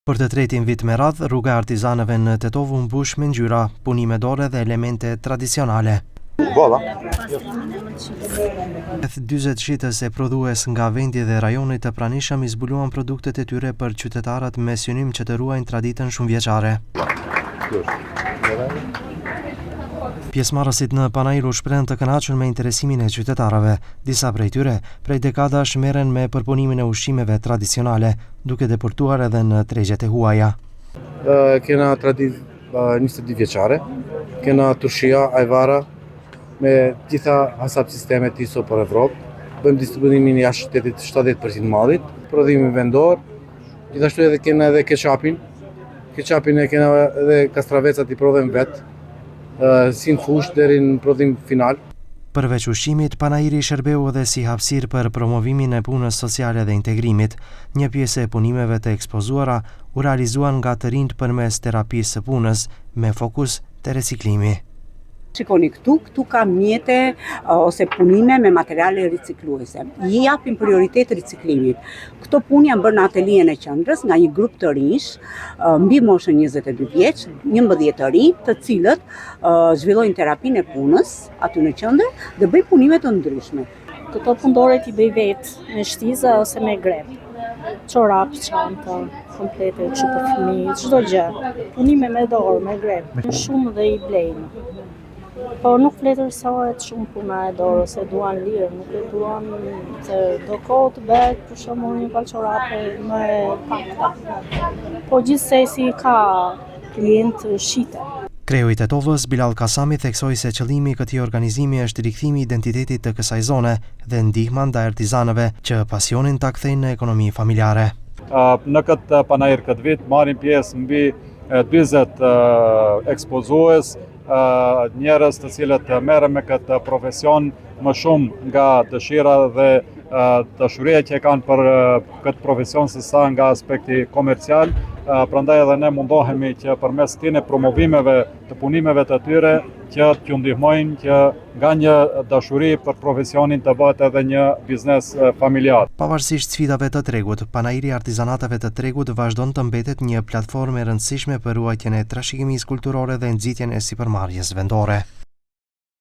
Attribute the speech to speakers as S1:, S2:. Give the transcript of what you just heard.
S1: Për të tretin vit me radhë, rruga e artizanëve në Tetov u mbush me ngjyra, punime dore dhe elemente tradicionale. Rreth 40 shitës e prodhues nga vendi dhe rajonit të pranishëm i zbuluan produktet e tyre për qytetarët me synim që të ruajnë traditën shumëvjeçare. Pjesëmarrësit në panajër u shprehen të kënaqur me interesimin e qytetarëve. Disa prej tyre prej dekadash merren me përpunimin e ushqimeve tradicionale, duke deportuar edhe në tregjet e huaja.
S2: Kena traditë 22 vjeçare, kena turshia, ajvara, me gjitha hasap sistemet ISO për Evropë. Bëjmë distribuimin jashtë shtetit 70% mallit, prodhimi vendor, gjithashtu edhe kena edhe keqapin. Keqapin e kena edhe kastravecat i prodhojmë vetë, si në fushë deri në prodhim final.
S1: Përveç ushqimit, panajiri shërbeu edhe si hapësirë për promovimin e punës sociale dhe integrimit. Një pjesë e punimeve të ekspozuara u realizuan nga të rinjt përmes terapisë së punës, me fokus te reciklimi.
S3: Shikoni këtu ka mjete ose punime me materiale ricikluese. I japin prioritet riciklimit. Këto punë janë bërë në atelien e qendrës nga një grup të rinj, mbi moshën 22 vjeç, 11 të rinj, të cilët zhvillojnë terapinë e punës aty në qendër dhe bëjnë punime të ndryshme.
S4: Këto punëdore i bëj vetë me shtiza ose me grep. Çorap, çanta, komplete kështu për fëmijë, çdo gjë. Punime me dorë, me grep. Shumë dhe i blejnë. Po nuk fletërsohet shumë puna e dorë, ose duan lirë, nuk e duan se do kohë të bëhet për shembull një palë çorape më pakta. Po gjithsesi ka klientë shite.
S1: Kreu i Tetovës, Bilal Kasami, theksoi se qëllimi i këtij organizimi është rikthimi i identitetit të kësaj zone dhe ndihma ndaj artizanëve që pasionin ta kthejnë në ekonomi familjare.
S5: Në këtë panajër këtë vit marrin pjesë mbi 40 ekspozues, njerëz të cilët merren me këtë profesion më shumë nga dëshira dhe dashuria që kanë për këtë profesion se sa nga aspekti komercial. Prandaj edhe ne mundohemi që përmes këtyre promovimeve të punimeve të tyre që t'ju ndihmojnë që nga një dashuri për profesionin të bëhet edhe një biznes familjar.
S1: Pavarësisht sfidave të tregut, panajiri i artizanateve të tregut vazhdon të mbetet një platformë e rëndësishme për ruajtjen e trashëgimisë kulturore dhe nxitjen e sipërmarrjes vendore.